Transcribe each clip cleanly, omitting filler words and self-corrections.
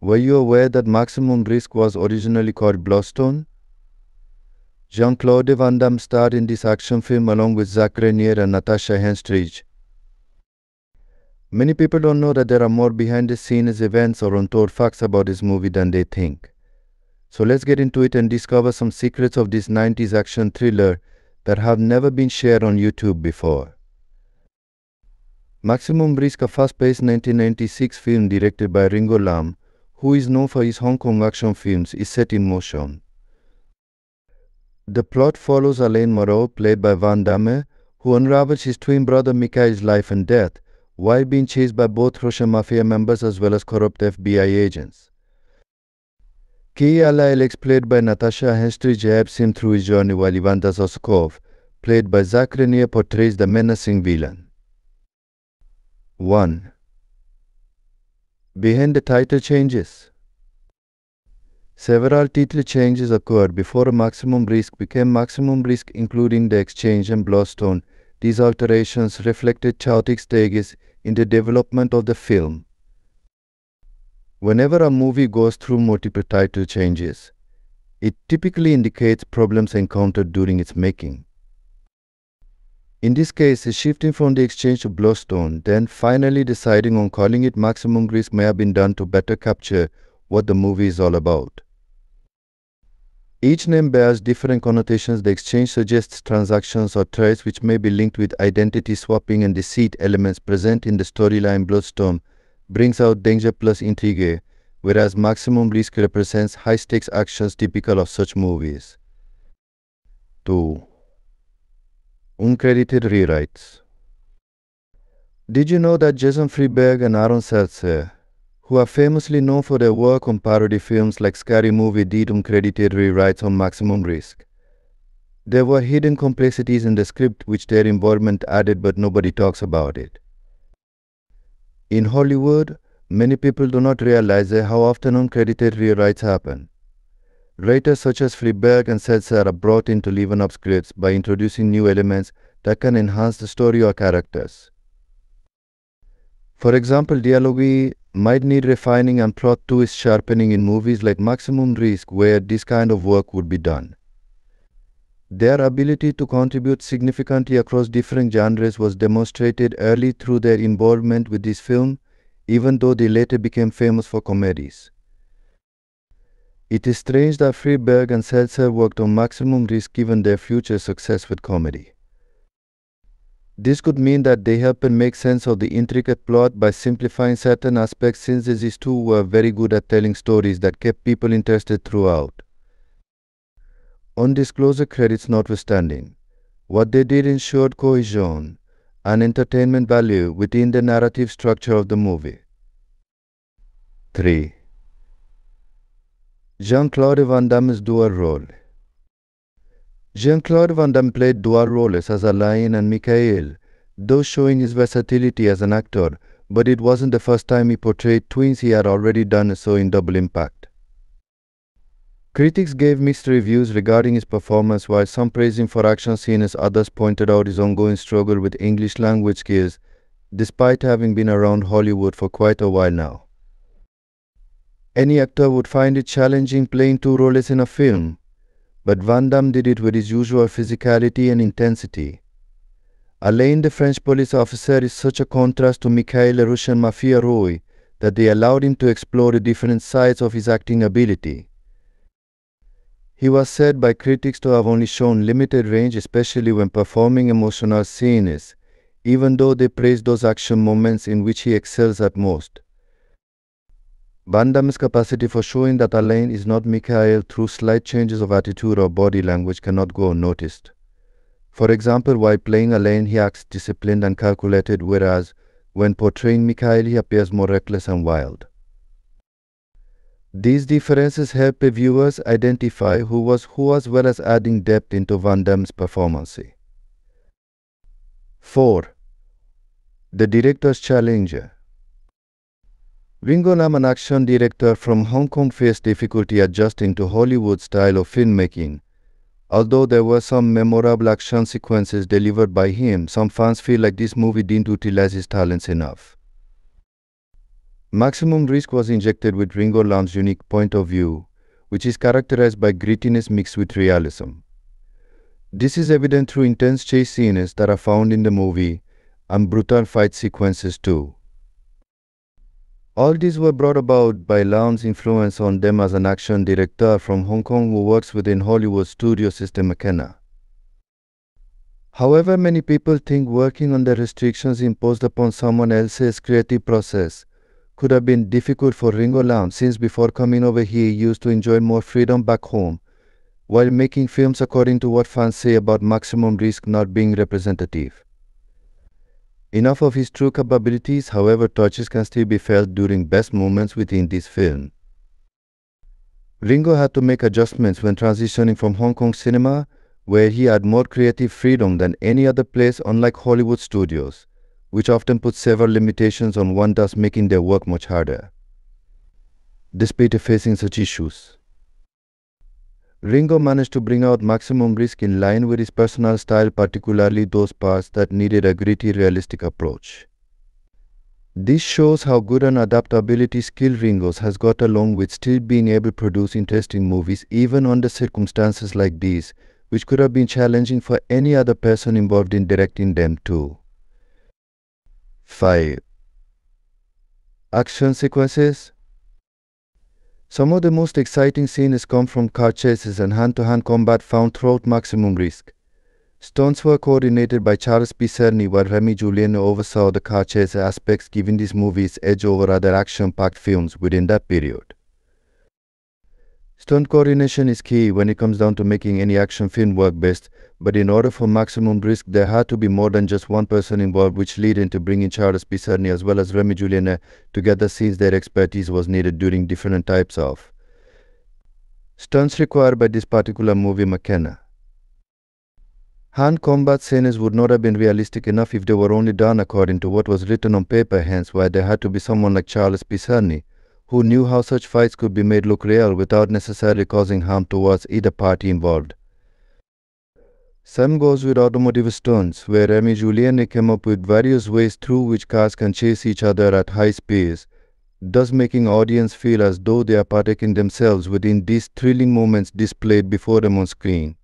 Were you aware that Maximum Risk was originally called Bloodstone? Jean-Claude Van Damme starred in this action film along with Zach Grenier and Natasha Henstridge. Many people don't know that there are more behind-the-scenes events or untold facts about this movie than they think. So let's get into it and discover some secrets of this 90s action thriller that have never been shared on YouTube before. Maximum Risk, a fast-paced 1996 film directed by Ringo Lam, who is known for his Hong Kong action films, is set in motion. The plot follows Alain Moreau, played by Van Damme, who unravels his twin brother Mikhail's life and death while being chased by both Russian mafia members as well as corrupt FBI agents. Key Alex, played by Natasha Henstridge, helps him through his journey, while Ivan Dazoskov, played by Zach Grenier, portrays the menacing villain. 1. Behind the title changes. Several title changes occurred before Maximum Risk became Maximum Risk, including The Exchange and Bloodstone. These alterations reflected chaotic stages in the development of the film. Whenever a movie goes through multiple title changes, it typically indicates problems encountered during its making. In this case, shifting from The Exchange to Bloodstone, then finally deciding on calling it Maximum Risk may have been done to better capture what the movie is all about. Each name bears different connotations. The Exchange suggests transactions or trades which may be linked with identity swapping and deceit elements present in the storyline. Bloodstone brings out danger plus intrigue, whereas Maximum Risk represents high-stakes actions typical of such movies. 2. Uncredited rewrites. Did you know that Jason Freeberg and Aaron Seltzer, who are famously known for their work on parody films like Scary Movie, did uncredited rewrites on Maximum Risk? There were hidden complexities in the script which their involvement added, but nobody talks about it. In Hollywood, many people do not realize how often uncredited rewrites happen. Writers such as Freeberg and Seltzer are brought in to liven up scripts by introducing new elements that can enhance the story or characters. For example, dialogue might need refining and plot twist sharpening in movies like Maximum Risk, where this kind of work would be done. Their ability to contribute significantly across different genres was demonstrated early through their involvement with this film, even though they later became famous for comedies. It is strange that Freeberg and Seltzer worked on Maximum Risk given their future success with comedy. This could mean that they helped make sense of the intricate plot by simplifying certain aspects, since these two were very good at telling stories that kept people interested throughout. Undisclosed credits notwithstanding, what they did ensured cohesion and entertainment value within the narrative structure of the movie. 3. Jean-Claude Van Damme's dual role. Jean-Claude Van Damme played dual roles as Alain and Mikhail, thus showing his versatility as an actor, but it wasn't the first time he portrayed twins. He had already done so in Double Impact. Critics gave mixed reviews regarding his performance, while some praised him for action scenes. Others pointed out his ongoing struggle with English language skills, despite having been around Hollywood for quite a while now. Any actor would find it challenging playing two roles in a film, but Van Damme did it with his usual physicality and intensity. Alain, the French police officer, is such a contrast to Mikhail, a Russian mafia rogue, that they allowed him to explore the different sides of his acting ability. He was said by critics to have only shown limited range, especially when performing emotional scenes, even though they praised those action moments in which he excels at most. Van Damme's capacity for showing that Alain is not Mikhail through slight changes of attitude or body language cannot go unnoticed. For example, while playing Alain, he acts disciplined and calculated, whereas when portraying Mikhail, he appears more reckless and wild. These differences help viewers identify who was who, as well as adding depth into Van Damme's performance. 4. The director's challenger. Ringo Lam, an action director from Hong Kong, faced difficulty adjusting to Hollywood style of filmmaking. Although there were some memorable action sequences delivered by him, some fans feel like this movie didn't utilize his talents enough. Maximum Risk was injected with Ringo Lam's unique point of view, which is characterized by grittiness mixed with realism. This is evident through intense chase scenes that are found in the movie and brutal fight sequences too. All these were brought about by Lam's influence on Damme as an action director from Hong Kong who works within Hollywood studio system McKenna. However, many people think working under restrictions imposed upon someone else's creative process could have been difficult for Ringo Lam, since before coming over here he used to enjoy more freedom back home while making films, according to what fans say about Maximum Risk not being representative. Enough of his true capabilities, however, touches can still be felt during best moments within this film. Ringo had to make adjustments when transitioning from Hong Kong cinema, where he had more creative freedom than any other place, unlike Hollywood studios, which often put several limitations on one, thus making their work much harder. Despite facing such issues, Ringo managed to bring out Maximum Risk in line with his personal style, particularly those parts that needed a gritty, realistic approach. This shows how good an adaptability skill Ringo has got, along with still being able to produce interesting movies even under circumstances like these, which could have been challenging for any other person involved in directing them too. 5. Action sequences. Some of the most exciting scenes come from car chases and hand-to-hand combat found throughout Maximum Risk. Stunts were coordinated by Charles P. Cerny, while Rémy Julienne oversaw the car chase aspects, giving this movie its edge over other action-packed films within that period. Stunt coordination is key when it comes down to making any action film work best, but in order for Maximum Risk there had to be more than just one person involved, which led into bringing Charles P. Cerny as well as Rémy Julienne together, since their expertise was needed during different types of stunts required by this particular movie McKenna. Hand combat scenes would not have been realistic enough if they were only done according to what was written on paper, hence why there had to be someone like Charles P. Cerny, who knew how such fights could be made look real without necessarily causing harm towards either party involved. Same goes with automotive stunts, where Rémy Julienne came up with various ways through which cars can chase each other at high speeds, thus making audience feel as though they are partaking themselves within these thrilling moments displayed before them on screen.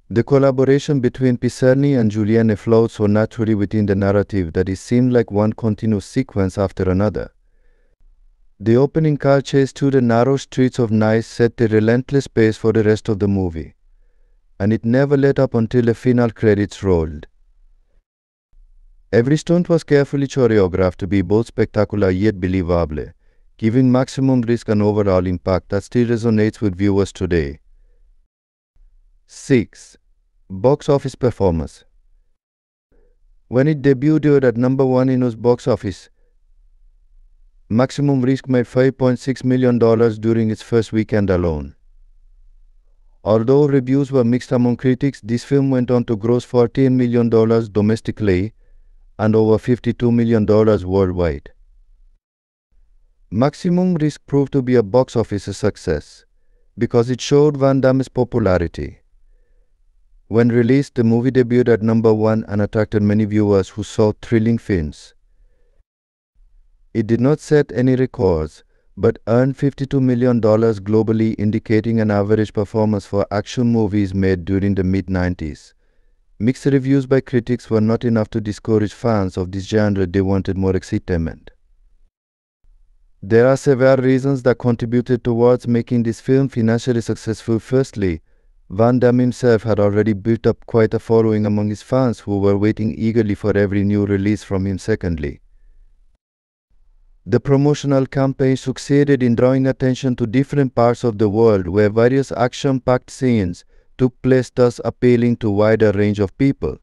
The collaboration between Cerny and Julienne flowed so naturally within the narrative that it seemed like one continuous sequence after another. The opening car chase through the narrow streets of Nice set the relentless pace for the rest of the movie, and it never let up until the final credits rolled. Every stunt was carefully choreographed to be both spectacular yet believable, giving Maximum Risk an overall impact that still resonates with viewers today. 6. Box office performance. When it debuted at number 1 in US box office, Maximum Risk made $5.6 million during its first weekend alone. Although reviews were mixed among critics, this film went on to gross $14 million domestically and over $52 million worldwide. Maximum Risk proved to be a box office success because it showed Van Damme's popularity. When released, the movie debuted at number 1 and attracted many viewers who saw thrilling films. It did not set any records, but earned $52 million globally, indicating an average performance for action movies made during the mid-90s. Mixed reviews by critics were not enough to discourage fans of this genre. They wanted more excitement. There are several reasons that contributed towards making this film financially successful. Firstly, Van Damme himself had already built up quite a following among his fans who were waiting eagerly for every new release from him. Secondly, the promotional campaign succeeded in drawing attention to different parts of the world where various action-packed scenes took place, thus appealing to a wider range of people.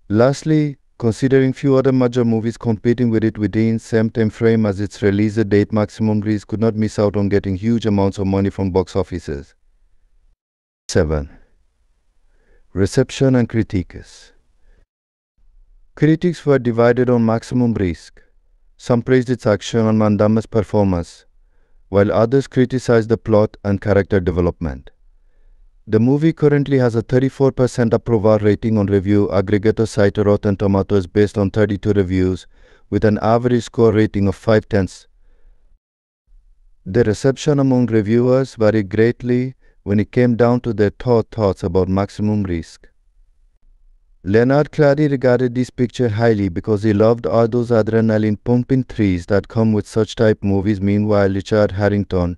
Lastly, considering few other major movies competing with it within the same time frame as its release date, Maximum Risk could not miss out on getting huge amounts of money from box offices. 7. Reception and critiques. Critics were divided on Maximum Risk. Some praised its action and Van Damme's performance, while others criticized the plot and character development. The movie currently has a 34% approval rating on review aggregator site Rotten Tomatoes based on 32 reviews, with an average score rating of 5/10. The reception among reviewers varied greatly when it came down to their thoughts about Maximum Risk. Leonard Clary regarded this picture highly because he loved all those adrenaline-pumping thrills that come with such type movies. Meanwhile, Richard Harrington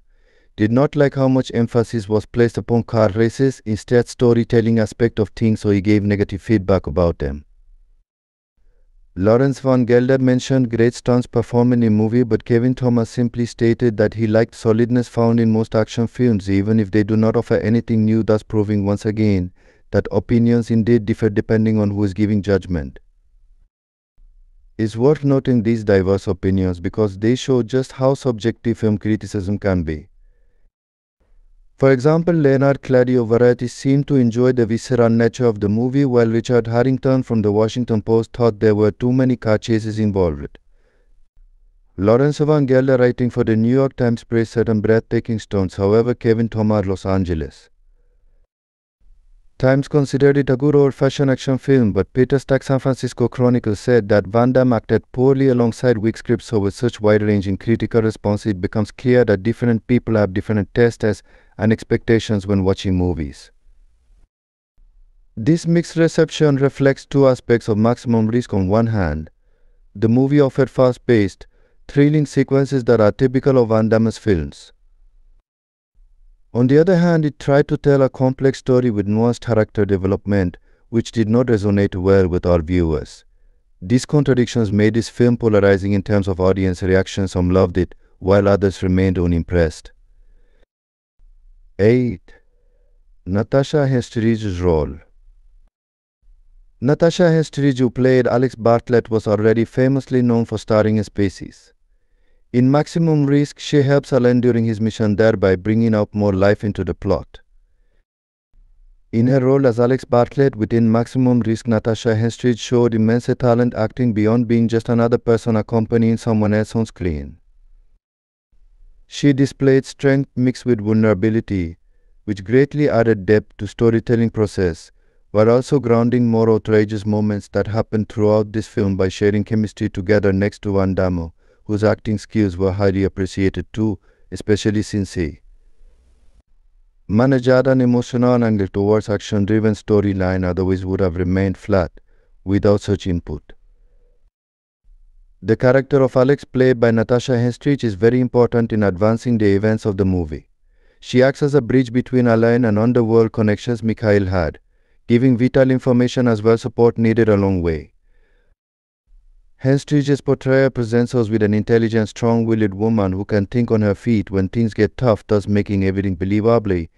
did not like how much emphasis was placed upon car races, instead storytelling aspect of things, so he gave negative feedback about them. Lawrence Van Gelder mentioned great stunts performed in the movie, but Kevin Thomas simply stated that he liked solidness found in most action films, even if they do not offer anything new, thus proving once again that opinions indeed differ depending on who is giving judgment. It's worth noting these diverse opinions because they show just how subjective film criticism can be. For example, Leonard Clary of Variety seemed to enjoy the visceral nature of the movie, while Richard Harrington from the Washington Post thought there were too many car chases involved. Lawrence Van Gelder, writing for the New York Times, praised certain breathtaking stunts. However, Kevin Thomas, Los Angeles Times, considered it a good old-fashioned action film, but Peter Stack, San Francisco Chronicle, said that Van Damme acted poorly alongside weak scripts. So with such wide-ranging critical response, it becomes clear that different people have different tastes and expectations when watching movies. This mixed reception reflects two aspects of Maximum Risk. On one hand, the movie offered fast-paced, thrilling sequences that are typical of Van Damme's films. On the other hand, it tried to tell a complex story with nuanced character development, which did not resonate well with all viewers. These contradictions made this film polarizing in terms of audience reaction. Some loved it, while others remained unimpressed. 8. Natasha Henstridge's role. Natasha Henstridge, who played Alex Bartlett, was already famously known for starring in Species. In Maximum Risk, she helps Alain during his mission, thereby bringing out more life into the plot. In her role as Alex Bartlett within Maximum Risk, Natasha Henstridge showed immense talent, acting beyond being just another person accompanying someone else on screen. She displayed strength mixed with vulnerability, which greatly added depth to storytelling process, while also grounding more outrageous moments that happened throughout this film by sharing chemistry together next to Van Damme, whose acting skills were highly appreciated too, especially since he managed an emotional angle towards action-driven storyline, otherwise would have remained flat without such input. The character of Alex, played by Natasha Henstridge, is very important in advancing the events of the movie. She acts as a bridge between Alain and underworld connections Mikhail had, giving vital information as well support needed along the way. Henstridge's portrayal presents us with an intelligent, strong-willed woman who can think on her feet when things get tough, thus making everything believably,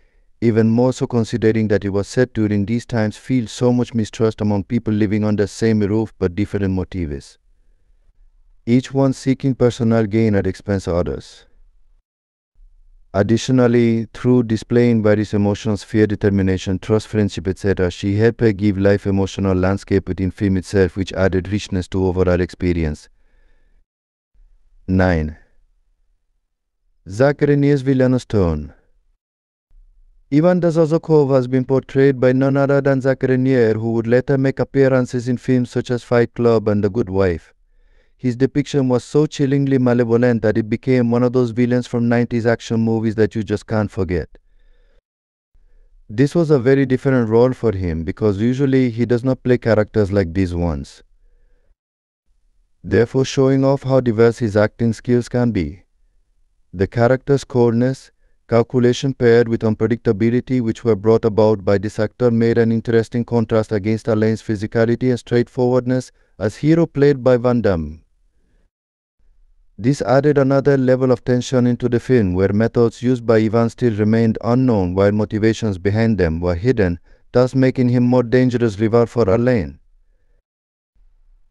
even more so considering that it was set during these times. Feels so much mistrust among people living under the same roof but different motives, each one seeking personal gain at the expense of others. Additionally, through displaying various emotions, fear, determination, trust, friendship, etc., she helped her give life emotional landscape within film itself, which added richness to overall experience. 9. Zach Grenier's villainous tone. Ivan Dazazokov has been portrayed by none other than Zach Grenier, who would later make appearances in films such as Fight Club and The Good Wife. His depiction was so chillingly malevolent that it became one of those villains from 90s action movies that you just can't forget. This was a very different role for him because usually he does not play characters like these ones, therefore showing off how diverse his acting skills can be. The character's coldness, calculation paired with unpredictability which were brought about by this actor made an interesting contrast against Alain's physicality and straightforwardness as hero played by Van Damme. This added another level of tension into the film, where methods used by Ivan still remained unknown while motivations behind them were hidden, thus making him more dangerous rival for Alain.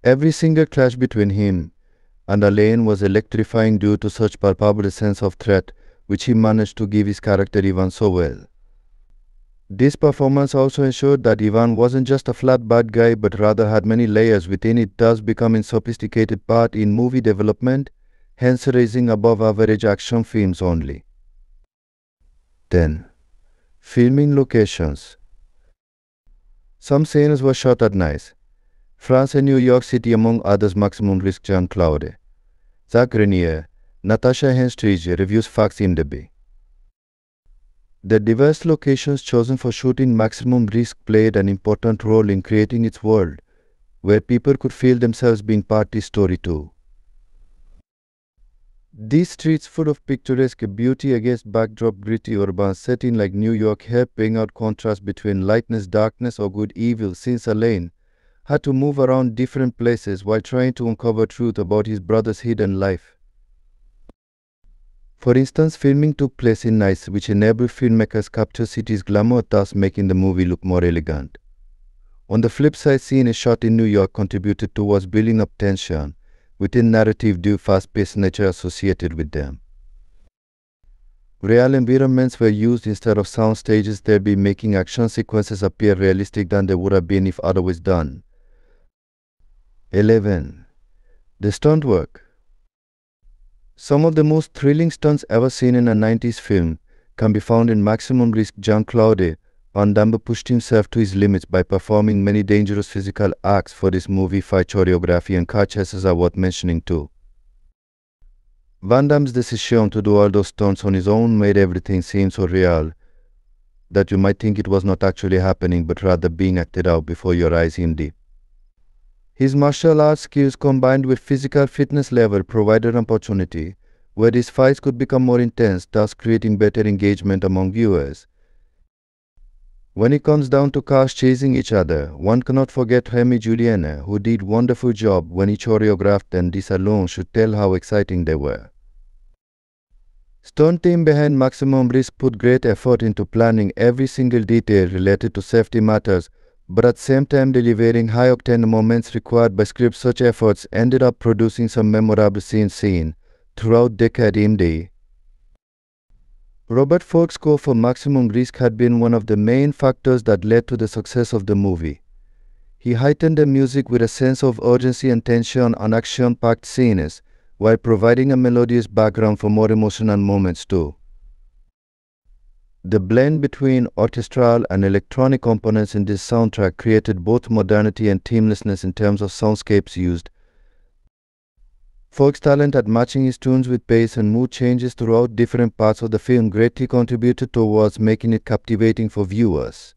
Every single clash between him and Alain was electrifying due to such palpable sense of threat, which he managed to give his character Ivan so well. This performance also ensured that Ivan wasn't just a flat bad guy but rather had many layers within it, thus becoming a sophisticated part in movie development, hence raising above average action films only. 10. Filming locations. Some scenes were shot at night. France and New York City among others. Maximum Risk Jean-Claude. Zach Grenier, Natasha Henstridge reviews facts IMDb. The diverse locations chosen for shooting Maximum Risk played an important role in creating its world, where people could feel themselves being part of the story too. These streets full of picturesque beauty against backdrop gritty urban setting like New York help bring out contrast between lightness, darkness or good evil, since Alain had to move around different places while trying to uncover truth about his brother's hidden life. For instance, filming took place in Nice, which enabled filmmakers capture city's glamour, thus making the movie look more elegant. On the flip side, seeing a shot in New York contributed towards building up tension within narrative due fast-paced nature associated with them. Real environments were used instead of sound stages, thereby making action sequences appear realistic than they would have been if otherwise done. 11. The stunt work. Some of the most thrilling stunts ever seen in a 90s film can be found in Maximum Risk. Jean-Claude Van Damme pushed himself to his limits by performing many dangerous physical acts for this movie. Fight choreography and car chases are worth mentioning too. Van Damme's decision to do all those stunts on his own made everything seem so real that you might think it was not actually happening but rather being acted out before your eyes indeed. His martial arts skills combined with physical fitness level provided an opportunity where these fights could become more intense, thus creating better engagement among viewers. When it comes down to cars chasing each other, one cannot forget Rémy Julienne, who did a wonderful job when he choreographed, and this alone should tell how exciting they were. Stunt team behind Maximum Risk put great effort into planning every single detail related to safety matters, but at the same time delivering high-octane moments required by script. Such efforts ended up producing some memorable scenes seen throughout decade IMDb. Robert Falk's score for Maximum Risk had been one of the main factors that led to the success of the movie. He heightened the music with a sense of urgency and tension on action-packed scenes, while providing a melodious background for more emotional moments too. The blend between orchestral and electronic components in this soundtrack created both modernity and timelessness in terms of soundscapes used. Falk's talent at matching his tunes with pace and mood changes throughout different parts of the film greatly contributed towards making it captivating for viewers.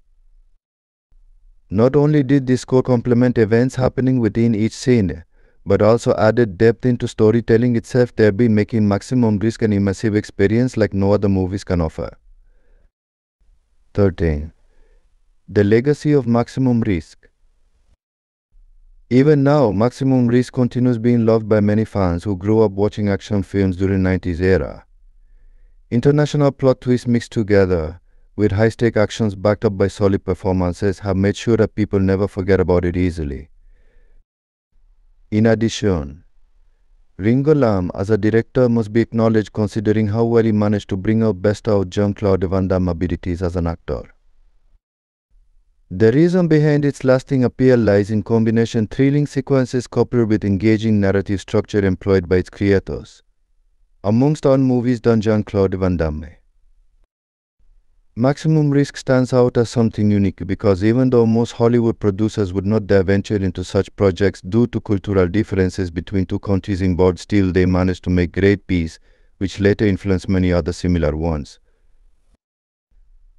Not only did this score complement events happening within each scene, but also added depth into storytelling itself, thereby making Maximum Risk an immersive experience like no other movies can offer. 13. The legacy of Maximum Risk. Even now, Maximum Risk continues being loved by many fans who grew up watching action films during the 90s era. International plot twists mixed together with high-stake actions backed up by solid performances have made sure that people never forget about it easily. In addition, Ringo Lam as a director must be acknowledged considering how well he managed to bring out best out Jean-Claude Van Damme abilities as an actor. The reason behind its lasting appeal lies in combination thrilling sequences coupled with engaging narrative structure employed by its creators. Amongst all movies done Jean-Claude Van Damme, Maximum Risk stands out as something unique because even though most Hollywood producers would not dare venture into such projects due to cultural differences between two countries involved, still they managed to make great pieces which later influenced many other similar ones.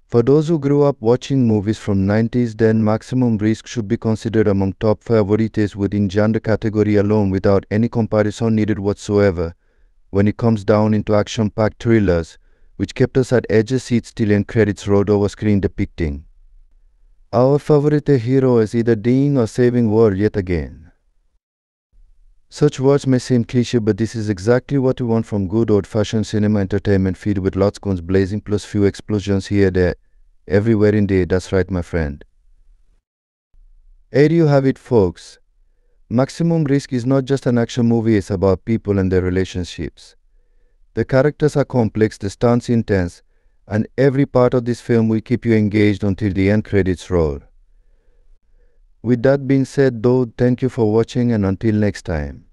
For those who grew up watching movies from 90s, then Maximum Risk should be considered among top favorites within genre category alone without any comparison needed whatsoever when it comes down into action-packed thrillers which kept us at edge of seats till end credits rolled over screen depicting our favorite hero as either dying or saving world yet again. Such words may seem cliché, but this is exactly what we want from good old-fashioned cinema entertainment filled with lots of guns blazing plus few explosions here, there, everywhere indeed. That's right, my friend. There you have it, folks. Maximum Risk is not just an action movie, it's about people and their relationships. The characters are complex, the stunts intense, and every part of this film will keep you engaged until the end credits roll. With that being said though, thank you for watching and until next time.